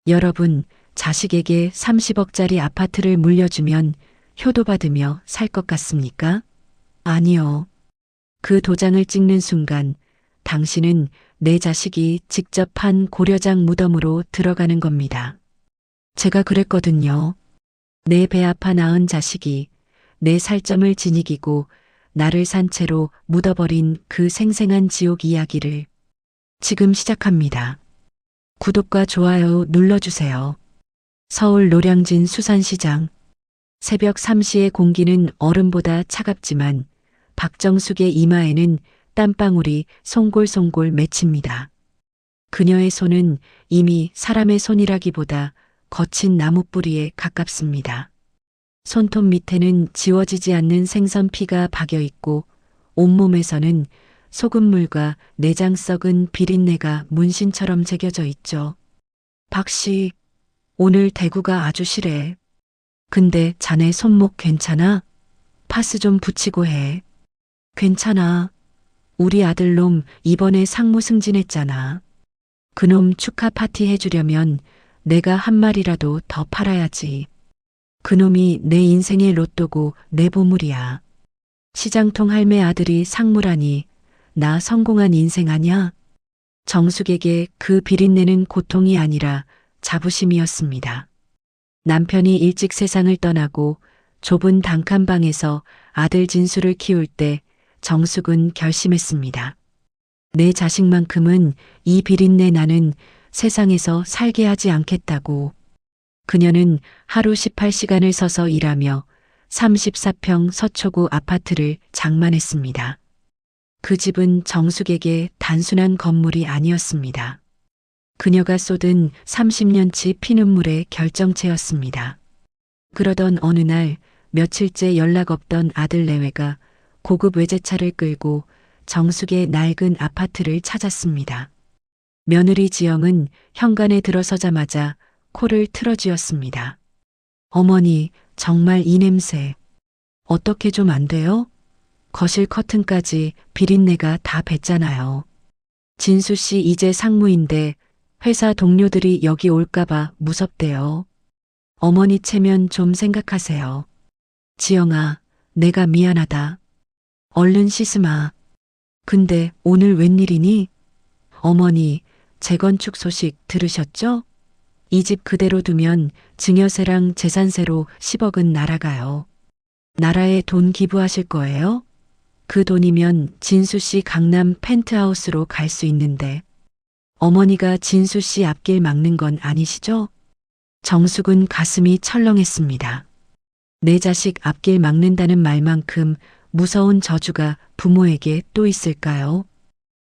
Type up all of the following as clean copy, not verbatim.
여러분, 자식에게 30억짜리 아파트를 물려주면 효도받으며 살 것 같습니까? 아니요. 그 도장을 찍는 순간 당신은 내 자식이 직접 한 고려장 무덤으로 들어가는 겁니다. 제가 그랬거든요. 내 배 아파 낳은 자식이 내 살점을 지니기고 나를 산 채로 묻어버린 그 생생한 지옥 이야기를 지금 시작합니다. 구독과 좋아요 눌러주세요. 서울 노량진 수산시장. 새벽 3시의 공기는 얼음보다 차갑지만 박정숙의 이마에는 땀방울이 송골송골 맺힙니다. 그녀의 손은 이미 사람의 손이라기보다 거친 나무뿌리에 가깝습니다. 손톱 밑에는 지워지지 않는 생선피가 박여 있고 온몸에서는 소금물과 내장 썩은 비린내가 문신처럼 새겨져 있죠. 박씨, 오늘 대구가 아주 실해. 근데 자네 손목 괜찮아? 파스 좀 붙이고 해. 괜찮아. 우리 아들놈 이번에 상무 승진했잖아. 그놈 축하 파티 해주려면 내가 한 마리라도 더 팔아야지. 그놈이 내 인생의 로또고 내 보물이야. 시장통 할매 아들이 상무라니 나 성공한 인생 아냐? 정숙에게 그 비린내는 고통이 아니라 자부심이었습니다. 남편이 일찍 세상을 떠나고 좁은 단칸방에서 아들 진수를 키울 때 정숙은 결심했습니다. 내 자식만큼은 이 비린내 나는 세상에서 살게 하지 않겠다고. 그녀는 하루 18시간을 서서 일하며 34평 서초구 아파트를 장만했습니다. 그 집은 정숙에게 단순한 건물이 아니었습니다. 그녀가 쏟은 30년치 피눈물의 결정체였습니다. 그러던 어느 날 며칠째 연락 없던 아들 내외가 고급 외제차를 끌고 정숙의 낡은 아파트를 찾았습니다. 며느리 지영은 현관에 들어서자마자 코를 틀어쥐었습니다. 어머니, 정말 이 냄새. 어떻게 좀 안 돼요? 거실 커튼까지 비린내가 다 뱄잖아요. 진수 씨 이제 상무인데 회사 동료들이 여기 올까봐 무섭대요. 어머니 체면 좀 생각하세요. 지영아, 내가 미안하다. 얼른 씻으마. 근데 오늘 웬일이니? 어머니, 재건축 소식 들으셨죠? 이 집 그대로 두면 증여세랑 재산세로 10억은 날아가요. 나라에 돈 기부하실 거예요? 그 돈이면 진수 씨 강남 펜트하우스로 갈 수 있는데. 어머니가 진수 씨 앞길 막는 건 아니시죠? 정숙은 가슴이 철렁했습니다. 내 자식 앞길 막는다는 말만큼 무서운 저주가 부모에게 또 있을까요?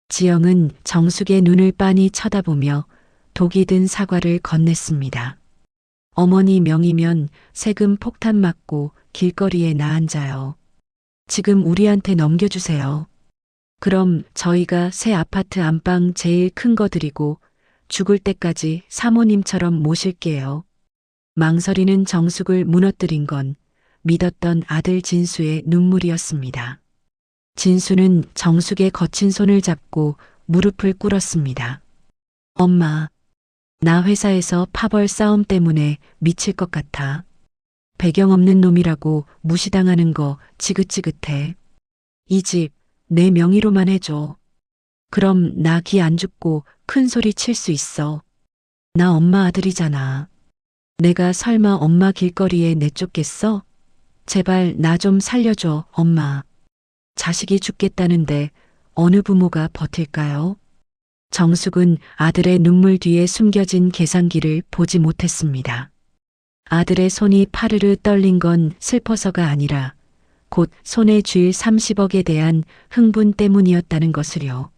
지영은 정숙의 눈을 빤히 쳐다보며 독이 든 사과를 건넸습니다. 어머니 명의면 세금 폭탄 맞고 길거리에 나앉아요. 지금 우리한테 넘겨주세요. 그럼 저희가 새 아파트 안방 제일 큰 거 드리고 죽을 때까지 사모님처럼 모실게요. 망설이는 정숙을 무너뜨린 건 믿었던 아들 진수의 눈물이었습니다. 진수는 정숙의 거친 손을 잡고 무릎을 꿇었습니다. 엄마, 나 회사에서 파벌 싸움 때문에 미칠 것 같아. 배경 없는 놈이라고 무시당하는 거 지긋지긋해. 이 집 내 명의로만 해줘. 그럼 나 기 안 죽고 큰 소리 칠 수 있어. 나 엄마 아들이잖아. 내가 설마 엄마 길거리에 내쫓겠어? 제발 나 좀 살려줘, 엄마. 자식이 죽겠다는데 어느 부모가 버틸까요? 정숙은 아들의 눈물 뒤에 숨겨진 계산기를 보지 못했습니다. 아들의 손이 파르르 떨린 건 슬퍼서가 아니라 곧 손에 쥘 30억에 대한 흥분 때문이었다는 것을요.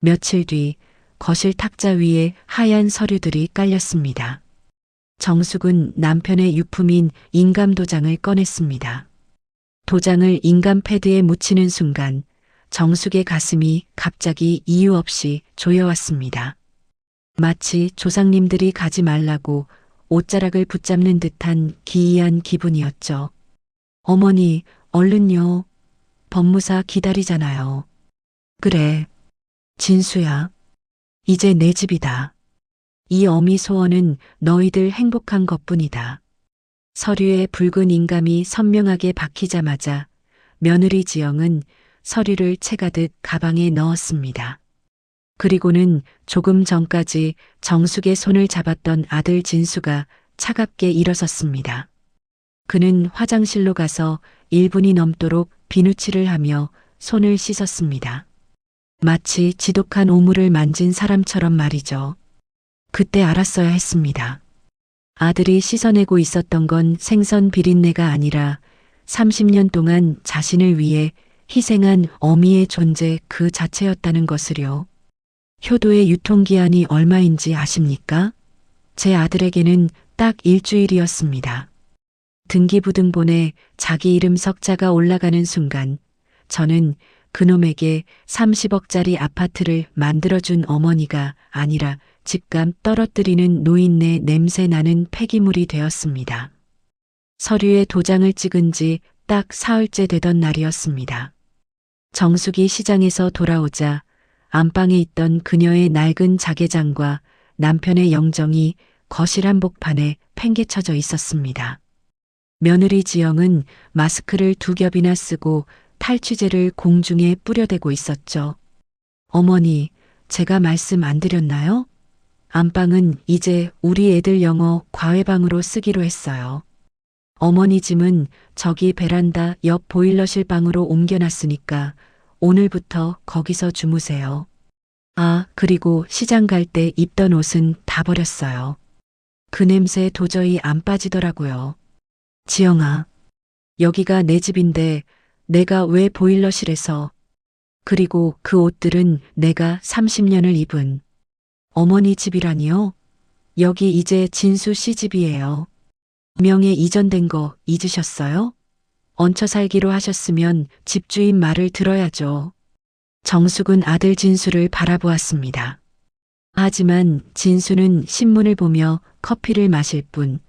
며칠 뒤 거실 탁자 위에 하얀 서류들이 깔렸습니다. 정숙은 남편의 유품인 인감도장을 꺼냈습니다. 도장을 인감 패드에 묻히는 순간 정숙의 가슴이 갑자기 이유 없이 조여왔습니다. 마치 조상님들이 가지 말라고 옷자락을 붙잡는 듯한 기이한 기분이었죠. 어머니, 얼른요. 법무사 기다리잖아요. 그래. 진수야. 이제 내 집이다. 이 어미 소원은 너희들 행복한 것뿐이다. 서류에 붉은 인감이 선명하게 박히자마자 며느리 지영은 서류를 채가듯 가방에 넣었습니다. 그리고는 조금 전까지 정숙의 손을 잡았던 아들 진수가 차갑게 일어섰습니다. 그는 화장실로 가서 1분이 넘도록 비누칠을 하며 손을 씻었습니다. 마치 지독한 오물을 만진 사람처럼 말이죠. 그때 알았어야 했습니다. 아들이 씻어내고 있었던 건 생선 비린내가 아니라 30년 동안 자신을 위해 희생한 어미의 존재 그 자체였다는 것을요. 효도의 유통기한이 얼마인지 아십니까? 제 아들에게는 딱 일주일이었습니다. 등기부등본에 자기 이름 석자가 올라가는 순간 저는 그놈에게 30억짜리 아파트를 만들어준 어머니가 아니라 집감 떨어뜨리는 노인네 냄새 나는 폐기물이 되었습니다. 서류에 도장을 찍은 지 딱 사흘째 되던 날이었습니다. 정숙이 시장에서 돌아오자 안방에 있던 그녀의 낡은 자개장과 남편의 영정이 거실 한복판에 팽개쳐져 있었습니다. 며느리 지영은 마스크를 2겹이나 쓰고 탈취제를 공중에 뿌려대고 있었죠. 어머니, 제가 말씀 안 드렸나요? 안방은 이제 우리 애들 영어 과외방으로 쓰기로 했어요. 어머니 짐은 저기 베란다 옆 보일러실 방으로 옮겨놨으니까 오늘부터 거기서 주무세요. 아, 그리고 시장 갈 때 입던 옷은 다 버렸어요. 그 냄새 도저히 안 빠지더라고요. 지영아, 여기가 내 집인데 내가 왜 보일러실에서. 그리고 그 옷들은 내가 30년을 입은 어머니 집이라니요? 여기 이제 진수 씨 집이에요. 명예 이전된 거 잊으셨어요? 얹혀 살기로 하셨으면 집주인 말을 들어야죠. 정숙은 아들 진수를 바라보았습니다. 하지만 진수는 신문을 보며 커피를 마실 뿐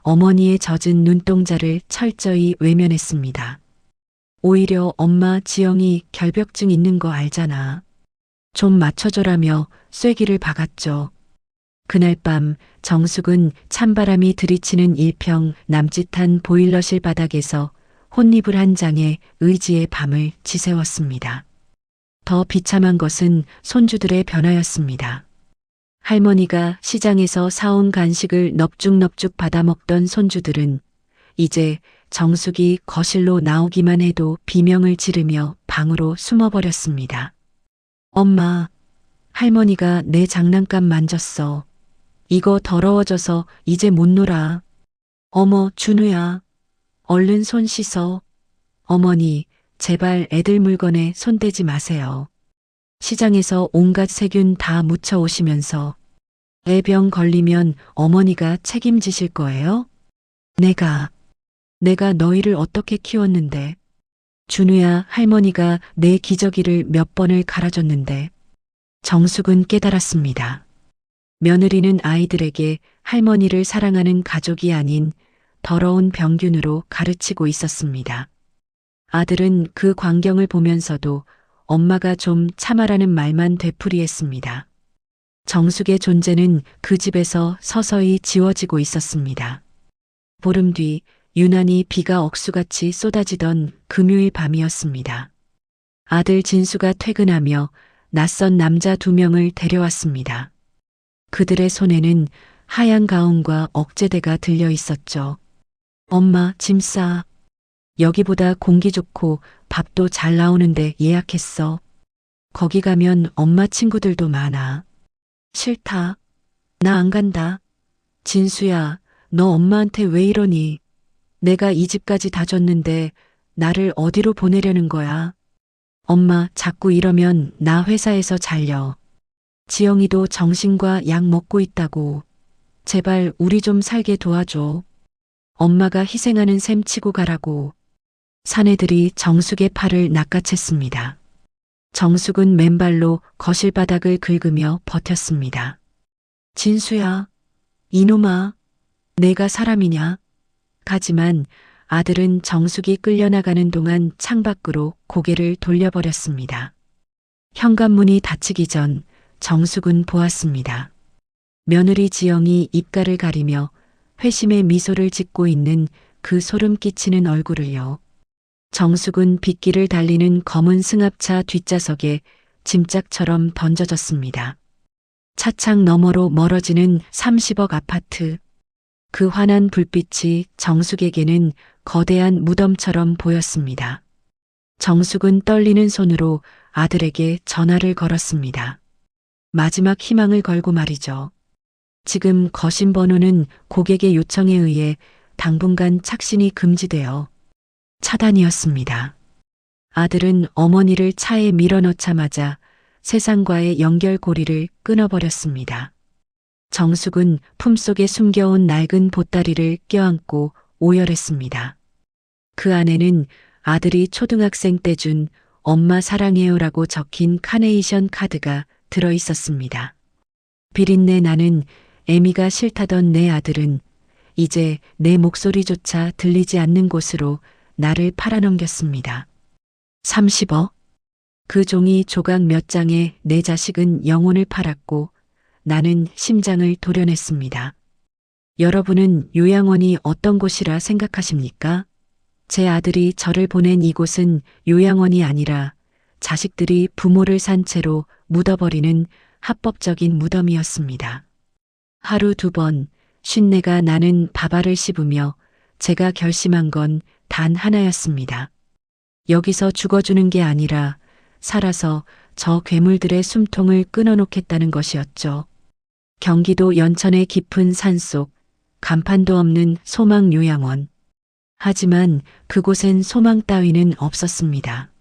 어머니의 젖은 눈동자를 철저히 외면했습니다. 오히려 엄마 지영이 결벽증 있는 거 알잖아. 좀 맞춰줘라며 쐐기를 박았죠. 그날 밤 정숙은 찬바람이 들이치는 일평 남짓한 보일러실 바닥에서 혼이불 한 장에 의지의 밤을 지새웠습니다. 더 비참한 것은 손주들의 변화였습니다. 할머니가 시장에서 사온 간식을 넙죽넙죽 받아먹던 손주들은 이제 정숙이 거실로 나오기만 해도 비명을 지르며 방으로 숨어버렸습니다. 엄마, 할머니가 내 장난감 만졌어. 이거 더러워져서 이제 못 놀아. 어머, 준우야. 얼른 손 씻어. 어머니, 제발 애들 물건에 손대지 마세요. 시장에서 온갖 세균 다 묻혀 오시면서 애병 걸리면 어머니가 책임지실 거예요? 내가 너희를 어떻게 키웠는데. 준우야, 할머니가 내 기저귀를 몇 번을 갈아줬는데. 정숙은 깨달았습니다. 며느리는 아이들에게 할머니를 사랑하는 가족이 아닌 더러운 병균으로 가르치고 있었습니다. 아들은 그 광경을 보면서도 엄마가 좀 참아라는 말만 되풀이했습니다. 정숙의 존재는 그 집에서 서서히 지워지고 있었습니다. 보름 뒤 유난히 비가 억수같이 쏟아지던 금요일 밤이었습니다. 아들 진수가 퇴근하며 낯선 남자 2명을 데려왔습니다. 그들의 손에는 하얀 가운과 억제대가 들려 있었죠. 엄마, 짐 싸. 여기보다 공기 좋고 밥도 잘 나오는데 예약했어. 거기 가면 엄마 친구들도 많아. 싫다. 나 안 간다. 진수야, 너 엄마한테 왜 이러니? 내가 이 집까지 다 줬는데 나를 어디로 보내려는 거야? 엄마, 자꾸 이러면 나 회사에서 잘려. 지영이도 정신과 약 먹고 있다고. 제발 우리 좀 살게 도와줘. 엄마가 희생하는 셈 치고 가라고. 사내들이 정숙의 팔을 낚아챘습니다. 정숙은 맨발로 거실 바닥을 긁으며 버텼습니다. 진수야, 이놈아, 내가 사람이냐? 하지만 아들은 정숙이 끌려나가는 동안 창밖으로 고개를 돌려버렸습니다. 현관문이 닫히기 전 정숙은 보았습니다. 며느리 지영이 입가를 가리며 회심의 미소를 짓고 있는 그 소름 끼치는 얼굴을요. 정숙은 빗길을 달리는 검은 승합차 뒷좌석에 짐짝처럼 던져졌습니다. 차창 너머로 멀어지는 30억 아파트. 그 환한 불빛이 정숙에게는 거대한 무덤처럼 보였습니다. 정숙은 떨리는 손으로 아들에게 전화를 걸었습니다. 마지막 희망을 걸고 말이죠. 지금 거신 번호는 고객의 요청에 의해 당분간 착신이 금지되어 차단이었습니다. 아들은 어머니를 차에 밀어넣자마자 세상과의 연결고리를 끊어버렸습니다. 정숙은 품속에 숨겨온 낡은 보따리를 껴안고 오열했습니다. 그 안에는 아들이 초등학생 때 준 엄마 사랑해요라고 적힌 카네이션 카드가 들어 있었습니다. 비린내 나는 애미가 싫다던 내 아들은 이제 내 목소리조차 들리지 않는 곳으로 나를 팔아넘겼습니다. 30억? 그 종이 조각 몇 장에 내 자식은 영혼을 팔았고 나는 심장을 도려냈습니다. 여러분은 요양원이 어떤 곳이라 생각하십니까? 제 아들이 저를 보낸 이곳은 요양원이 아니라 자식들이 부모를 산 채로 묻어버리는 합법적인 무덤이었습니다. 하루 2번 쉰내가 나는 밥알을 씹으며 제가 결심한 건 단 하나였습니다. 여기서 죽어주는 게 아니라 살아서 저 괴물들의 숨통을 끊어놓겠다는 것이었죠. 경기도 연천의 깊은 산속 간판도 없는 소망 요양원. 하지만 그곳엔 소망 따위는 없었습니다.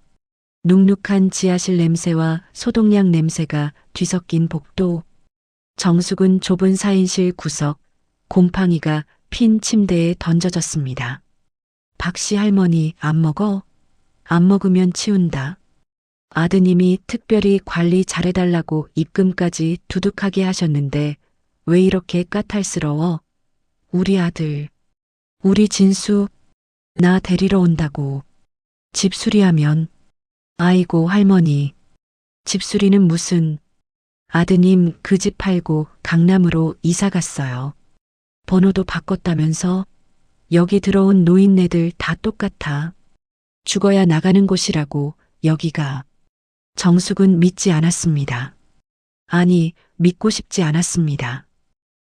눅눅한 지하실 냄새와 소독약 냄새가 뒤섞인 복도. 정숙은 좁은 4인실 구석, 곰팡이가 핀 침대에 던져졌습니다. 박씨 할머니 안 먹어? 안 먹으면 치운다. 아드님이 특별히 관리 잘해달라고 입금까지 두둑하게 하셨는데 왜 이렇게 까탈스러워? 우리 아들, 우리 진수, 나 데리러 온다고. 집수리하면. 아이고 할머니, 집수리는 무슨. 아드님 그 집 팔고 강남으로 이사 갔어요. 번호도 바꿨다면서? 여기 들어온 노인네들 다 똑같아. 죽어야 나가는 곳이라고 여기가. 정숙은 믿지 않았습니다. 아니, 믿고 싶지 않았습니다.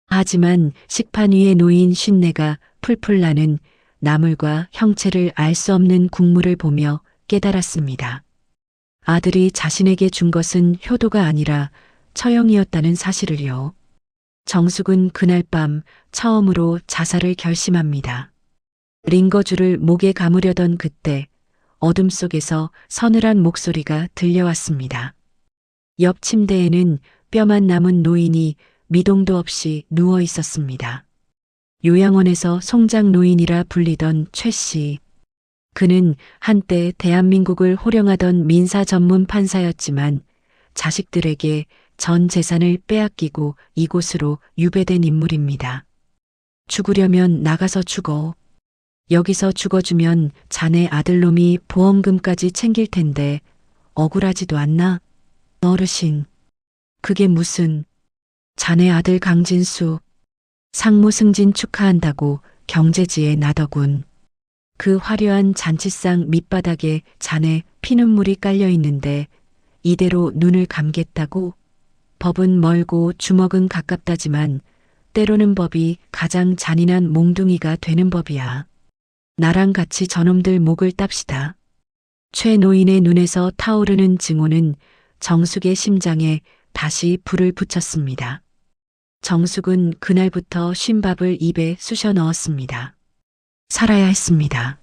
하지만 식판 위에 놓인 쉰내가 풀풀 나는 나물과 형체를 알 수 없는 국물을 보며 깨달았습니다. 아들이 자신에게 준 것은 효도가 아니라 처형이었다는 사실을요. 정숙은 그날 밤 처음으로 자살을 결심합니다. 링거줄을 목에 감으려던 그때 어둠 속에서 서늘한 목소리가 들려왔습니다. 옆 침대에는 뼈만 남은 노인이 미동도 없이 누워 있었습니다. 요양원에서 송장 노인이라 불리던 최 씨. 그는 한때 대한민국을 호령하던 민사 전문 판사였지만 자식들에게 전 재산을 빼앗기고 이곳으로 유배된 인물입니다. 죽으려면 나가서 죽어. 여기서 죽어주면 자네 아들놈이 보험금까지 챙길 텐데 억울하지도 않나? 어르신, 그게 무슨. 자네 아들 강진수 상무 승진 축하한다고 경제지에 나더군. 그 화려한 잔치상 밑바닥에 자네 피눈물이 깔려 있는데 이대로 눈을 감겠다고? 법은 멀고 주먹은 가깝다지만 때로는 법이 가장 잔인한 몽둥이가 되는 법이야. 나랑 같이 저놈들 목을 땁시다. 최 노인의 눈에서 타오르는 증오는 정숙의 심장에 다시 불을 붙였습니다. 정숙은 그날부터 쉰밥을 입에 쑤셔 넣었습니다. 살아야 했습니다.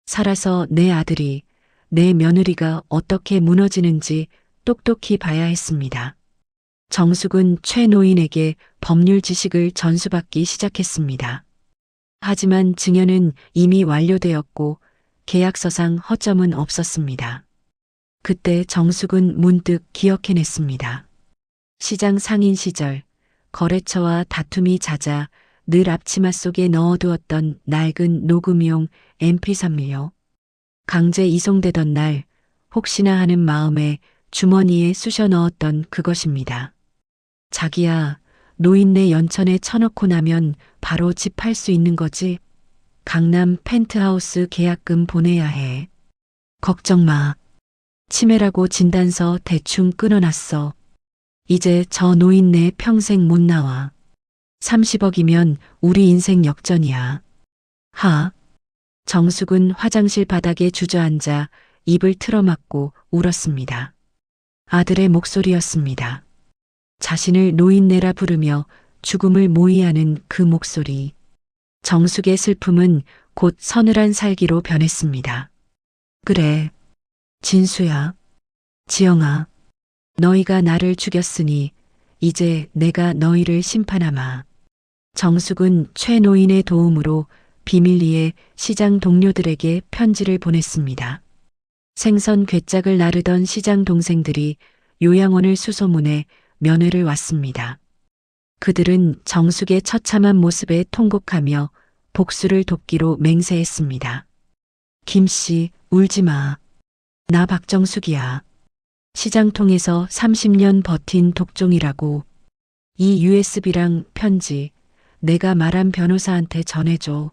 살아서 내 아들이, 내 며느리가 어떻게 무너지는지 똑똑히 봐야 했습니다. 정숙은 최 노인에게 법률 지식을 전수받기 시작했습니다. 하지만 증여는 이미 완료되었고 계약서상 허점은 없었습니다. 그때 정숙은 문득 기억해냈습니다. 시장 상인 시절 거래처와 다툼이 잦아 늘 앞치마 속에 넣어두었던 낡은 녹음용 MP3요. 강제 이송되던 날 혹시나 하는 마음에 주머니에 쑤셔 넣었던 그것입니다. 자기야, 노인네 연천에 쳐놓고 나면 바로 집 팔 수 있는 거지. 강남 펜트하우스 계약금 보내야 해. 걱정 마. 치매라고 진단서 대충 끊어놨어. 이제 저 노인네 평생 못 나와. 30억이면 우리 인생 역전이야. 하. 정숙은 화장실 바닥에 주저앉아 입을 틀어막고 울었습니다. 아들의 목소리였습니다. 자신을 노인네라 부르며 죽음을 모의하는 그 목소리. 정숙의 슬픔은 곧 서늘한 살기로 변했습니다. 그래. 진수야. 지영아. 너희가 나를 죽였으니 이제 내가 너희를 심판하마. 정숙은 최 노인의 도움으로 비밀리에 시장 동료들에게 편지를 보냈습니다. 생선 괴짝을 나르던 시장 동생들이 요양원을 수소문해 면회를 왔습니다. 그들은 정숙의 처참한 모습에 통곡하며 복수를 돕기로 맹세했습니다. 김씨, 울지 마. 나 박정숙이야. 시장통에서 30년 버틴 독종이라고. 이 USB랑 편지 내가 말한 변호사한테 전해줘.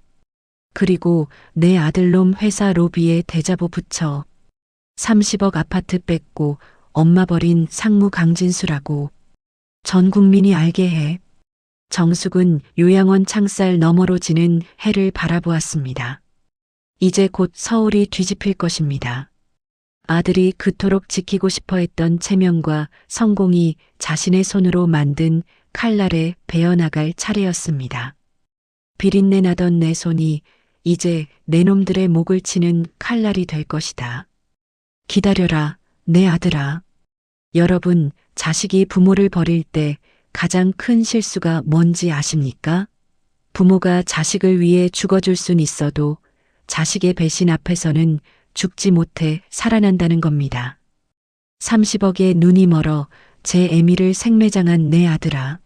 그리고 내 아들놈 회사 로비에 대자보 붙여. 30억 아파트 뺏고 엄마 버린 상무 강진수라고. 전 국민이 알게 해. 정숙은 요양원 창살 너머로 지는 해를 바라보았습니다. 이제 곧 서울이 뒤집힐 것입니다. 아들이 그토록 지키고 싶어 했던 체면과 성공이 자신의 손으로 만든 칼날에 베어나갈 차례였습니다. 비린내 나던 내 손이 이제 내 놈들의 목을 치는 칼날이 될 것이다. 기다려라, 내 아들아. 여러분, 자식이 부모를 버릴 때 가장 큰 실수가 뭔지 아십니까? 부모가 자식을 위해 죽어줄 순 있어도 자식의 배신 앞에서는 죽지 못해 살아난다는 겁니다. 30억에 눈이 멀어 제 애미를 생매장한 내 아들아.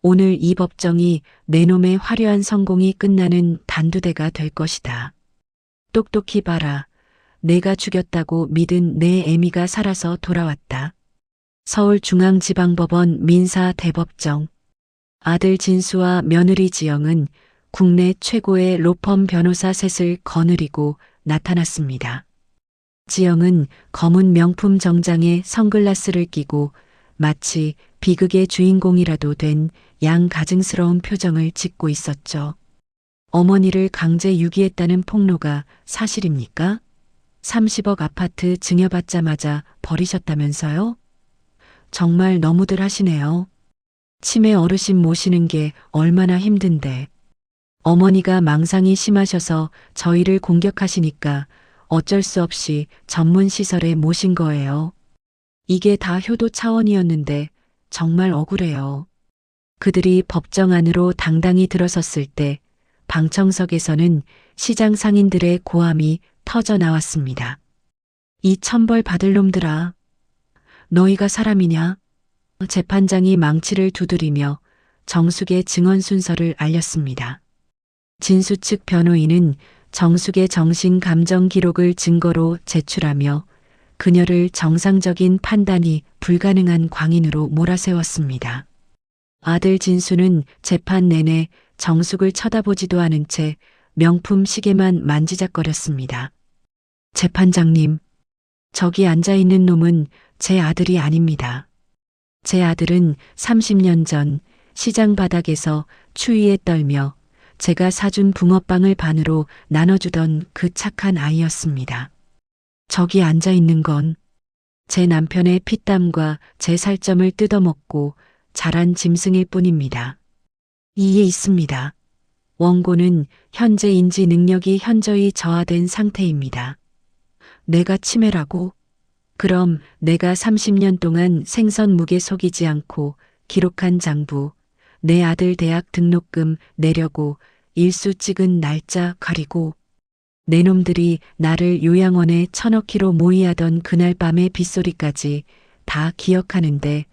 오늘 이 법정이 내 놈의 화려한 성공이 끝나는 단두대가 될 것이다. 똑똑히 봐라. 내가 죽였다고 믿은 내 애미가 살아서 돌아왔다. 서울중앙지방법원 민사대법정. 아들 진수와 며느리 지영은 국내 최고의 로펌 변호사 셋을 거느리고 나타났습니다. 지영은 검은 명품 정장에 선글라스를 끼고 마치 비극의 주인공이라도 된 양가증스러운 표정을 짓고 있었죠. 어머니를 강제 유기했다는 폭로가 사실입니까? 30억 아파트 증여받자마자 버리셨다면서요? 정말 너무들 하시네요. 치매 어르신 모시는 게 얼마나 힘든데. 어머니가 망상이 심하셔서 저희를 공격하시니까 어쩔 수 없이 전문 시설에 모신 거예요. 이게 다 효도 차원이었는데 정말 억울해요. 그들이 법정 안으로 당당히 들어섰을 때 방청석에서는 시장 상인들의 고함이 터져 나왔습니다. 이 천벌 받을 놈들아. 너희가 사람이냐? 재판장이 망치를 두드리며 정숙의 증언 순서를 알렸습니다. 진수 측 변호인은 정숙의 정신 감정 기록을 증거로 제출하며 그녀를 정상적인 판단이 불가능한 광인으로 몰아세웠습니다. 아들 진수는 재판 내내 정숙을 쳐다보지도 않은 채 명품 시계만 만지작거렸습니다. 재판장님, 저기 앉아있는 놈은 제 아들이 아닙니다. 제 아들은 30년 전 시장 바닥에서 추위에 떨며 제가 사준 붕어빵을 반으로 나눠주던 그 착한 아이였습니다. 저기 앉아있는 건 제 남편의 피땀과 제 살점을 뜯어먹고 자란 짐승일 뿐입니다. 이에 있습니다. 원고는 현재 인지 능력이 현저히 저하된 상태입니다. 내가 치매라고? 그럼 내가 30년 동안 생선 무게 속이지 않고 기록한 장부, 내 아들 대학 등록금 내려고 일수 찍은 날짜 가리고 내 놈들이 나를 요양원에 쳐넣기로 모의하던 그날 밤의 빗소리까지 다 기억하는데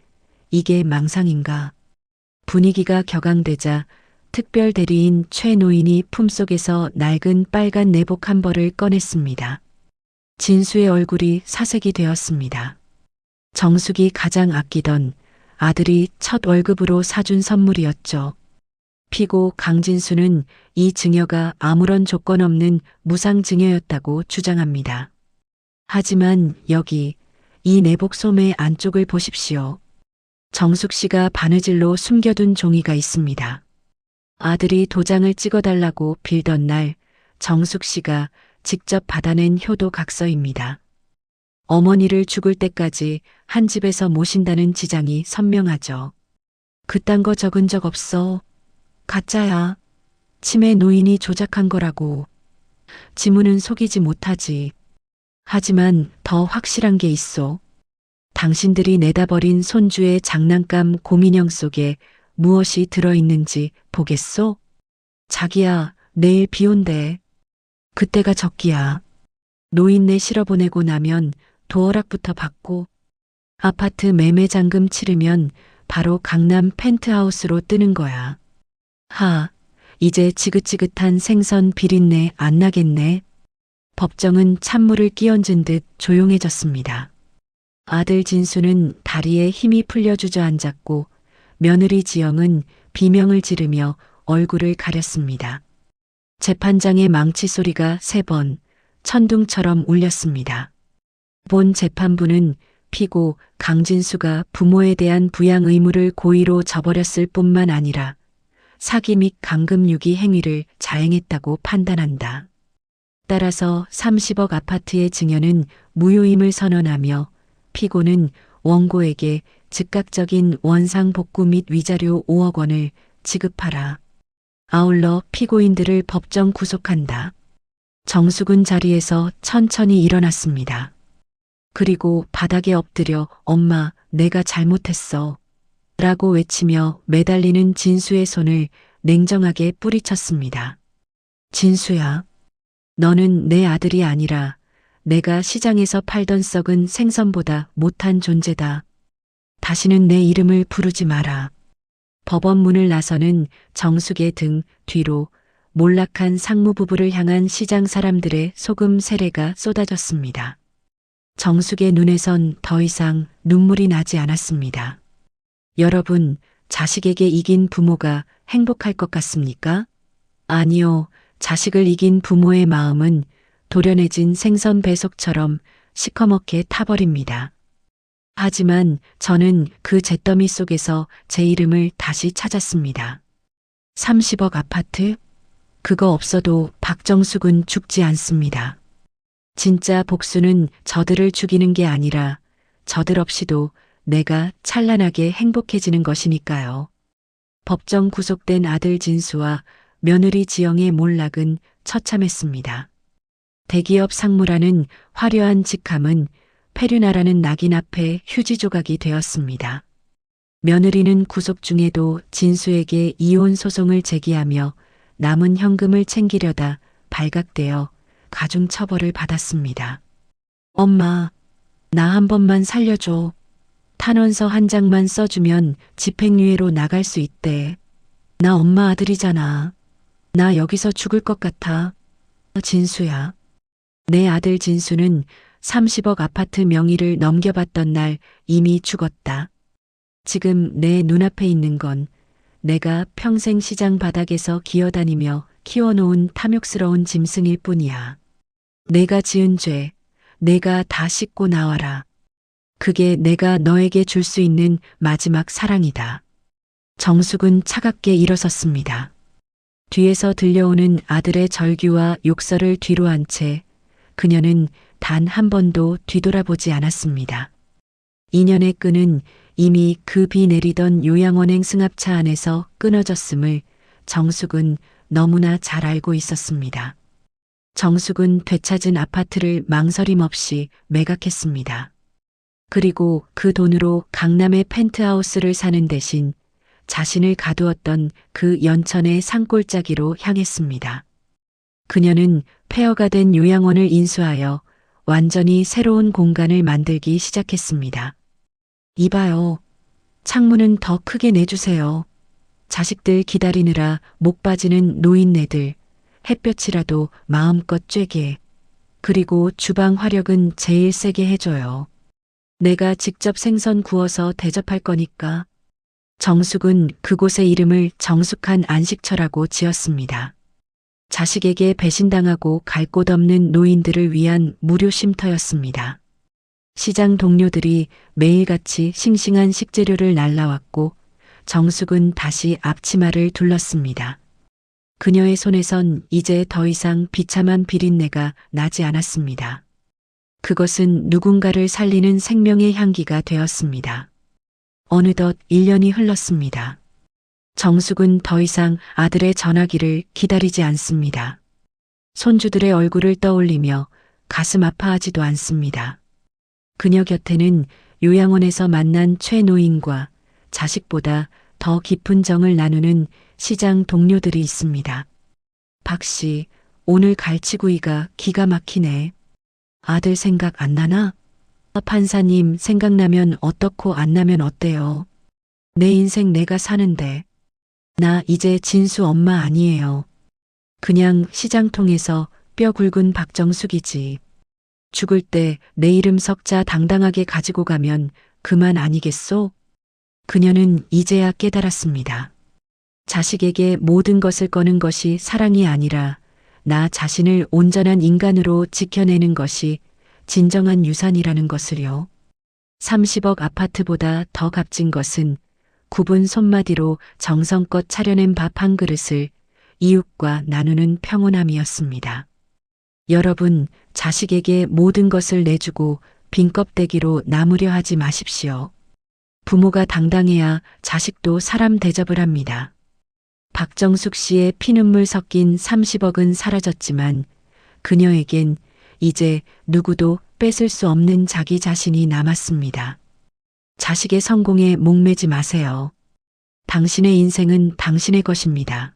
이게 망상인가? 분위기가 격앙되자 특별 대리인 최 노인이 품속에서 낡은 빨간 내복 한 벌을 꺼냈습니다. 진수의 얼굴이 사색이 되었습니다. 정숙이 가장 아끼던 아들이 첫 월급으로 사준 선물이었죠. 피고 강진수는 이 증여가 아무런 조건 없는 무상증여였다고 주장합니다. 하지만 여기 이 내복 소매 안쪽을 보십시오. 정숙 씨가 바느질로 숨겨둔 종이가 있습니다. 아들이 도장을 찍어달라고 빌던 날 정숙 씨가 직접 받아낸 효도 각서입니다. 어머니를 죽을 때까지 한 집에서 모신다는 지장이 선명하죠. 그딴 거 적은 적 없어. 가짜야. 치매 노인이 조작한 거라고. 지문은 속이지 못하지. 하지만 더 확실한 게 있어. 당신들이 내다버린 손주의 장난감 곰인형 속에 무엇이 들어있는지 보겠소? 자기야, 내일 비 온대. 그때가 적기야. 노인네 실어보내고 나면 도어락부터 받고 아파트 매매잔금 치르면 바로 강남 펜트하우스로 뜨는 거야. 하, 이제 지긋지긋한 생선 비린내 안 나겠네. 법정은 찬물을 끼얹은 듯 조용해졌습니다. 아들 진수는 다리에 힘이 풀려 주저앉았고 며느리 지영은 비명을 지르며 얼굴을 가렸습니다. 재판장의 망치 소리가 3번 천둥처럼 울렸습니다. 본 재판부는 피고 강진수가 부모에 대한 부양 의무를 고의로 저버렸을 뿐만 아니라 사기 및 감금 유기 행위를 자행했다고 판단한다. 따라서 30억 아파트의 증여는 무효임을 선언하며 피고는 원고에게 즉각적인 원상 복구 및 위자료 5억 원을 지급하라. 아울러 피고인들을 법정 구속한다. 정숙은 자리에서 천천히 일어났습니다. 그리고 바닥에 엎드려 엄마, 내가 잘못했어. 라고 외치며 매달리는 진수의 손을 냉정하게 뿌리쳤습니다. 진수야, 너는 내 아들이 아니라 내가 시장에서 팔던 썩은 생선보다 못한 존재다. 다시는 내 이름을 부르지 마라. 법원 문을 나서는 정숙의 등 뒤로 몰락한 상무부부를 향한 시장 사람들의 소금 세례가 쏟아졌습니다. 정숙의 눈에선 더 이상 눈물이 나지 않았습니다. 여러분, 자식에게 이긴 부모가 행복할 것 같습니까? 아니요, 자식을 이긴 부모의 마음은 도련해진 생선 배속처럼 시커멓게 타버립니다. 하지만 저는 그 잿더미 속에서 제 이름을 다시 찾았습니다. 30억 아파트? 그거 없어도 박정숙은 죽지 않습니다. 진짜 복수는 저들을 죽이는 게 아니라 저들 없이도 내가 찬란하게 행복해지는 것이니까요. 법정 구속된 아들 진수와 며느리 지영의 몰락은 처참했습니다. 대기업 상무라는 화려한 직함은 페류나라는 낙인 앞에 휴지 조각이 되었습니다. 며느리는 구속 중에도 진수에게 이혼 소송을 제기하며 남은 현금을 챙기려다 발각되어 가중 처벌을 받았습니다. 엄마, 나 한 번만 살려줘. 탄원서 한 장만 써주면 집행유예로 나갈 수 있대. 나 엄마 아들이잖아. 나 여기서 죽을 것 같아. 진수야. 내 아들 진수는 30억 아파트 명의를 넘겨받던 날 이미 죽었다. 지금 내 눈앞에 있는 건 내가 평생 시장 바닥에서 기어다니며 키워놓은 탐욕스러운 짐승일 뿐이야. 내가 지은 죄, 내가 다 씻고 나와라. 그게 내가 너에게 줄 수 있는 마지막 사랑이다. 정숙은 차갑게 일어섰습니다. 뒤에서 들려오는 아들의 절규와 욕설을 뒤로 한 채 그녀는 단 한 번도 뒤돌아보지 않았습니다. 인연의 끈은 이미 그 비 내리던 요양원행 승합차 안에서 끊어졌음을 정숙은 너무나 잘 알고 있었습니다. 정숙은 되찾은 아파트를 망설임 없이 매각했습니다. 그리고 그 돈으로 강남의 펜트하우스를 사는 대신 자신을 가두었던 그 연천의 산골짜기로 향했습니다. 그녀는 폐허가 된 요양원을 인수하여 완전히 새로운 공간을 만들기 시작했습니다. 이봐요. 창문은 더 크게 내주세요. 자식들 기다리느라 목 빠지는 노인네들, 햇볕이라도 마음껏 쬐게. 그리고 주방 화력은 제일 세게 해줘요. 내가 직접 생선 구워서 대접할 거니까. 정숙은 그곳의 이름을 정숙한 안식처라고 지었습니다. 자식에게 배신당하고 갈 곳 없는 노인들을 위한 무료 쉼터였습니다. 시장 동료들이 매일같이 싱싱한 식재료를 날라왔고 정숙은 다시 앞치마를 둘렀습니다. 그녀의 손에선 이제 더 이상 비참한 비린내가 나지 않았습니다. 그것은 누군가를 살리는 생명의 향기가 되었습니다. 어느덧 1년이 흘렀습니다. 정숙은 더 이상 아들의 전화기를 기다리지 않습니다. 손주들의 얼굴을 떠올리며 가슴 아파하지도 않습니다. 그녀 곁에는 요양원에서 만난 최노인과 자식보다 더 깊은 정을 나누는 시장 동료들이 있습니다. 박 씨, 오늘 갈치구이가 기가 막히네. 아들 생각 안 나나? 판사님 생각나면 어떻고 안 나면 어때요? 내 인생 내가 사는데. 나 이제 진수 엄마 아니에요. 그냥 시장통에서 뼈 굵은 박정숙이지. 죽을 때 내 이름 석자 당당하게 가지고 가면 그만 아니겠소? 그녀는 이제야 깨달았습니다. 자식에게 모든 것을 거는 것이 사랑이 아니라 나 자신을 온전한 인간으로 지켜내는 것이 진정한 유산이라는 것을요. 30억 아파트보다 더 값진 것은 굽은 손마디로 정성껏 차려낸 밥 한 그릇을 이웃과 나누는 평온함이었습니다. 여러분, 자식에게 모든 것을 내주고 빈 껍데기로 남으려 하지 마십시오. 부모가 당당해야 자식도 사람 대접을 합니다. 박정숙 씨의 피눈물 섞인 30억은 사라졌지만 그녀에겐 이제 누구도 뺏을 수 없는 자기 자신이 남았습니다. 자식의 성공에 목매지 마세요. 당신의 인생은 당신의 것입니다.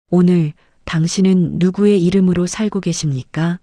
오늘 당신은 누구의 이름으로 살고 계십니까?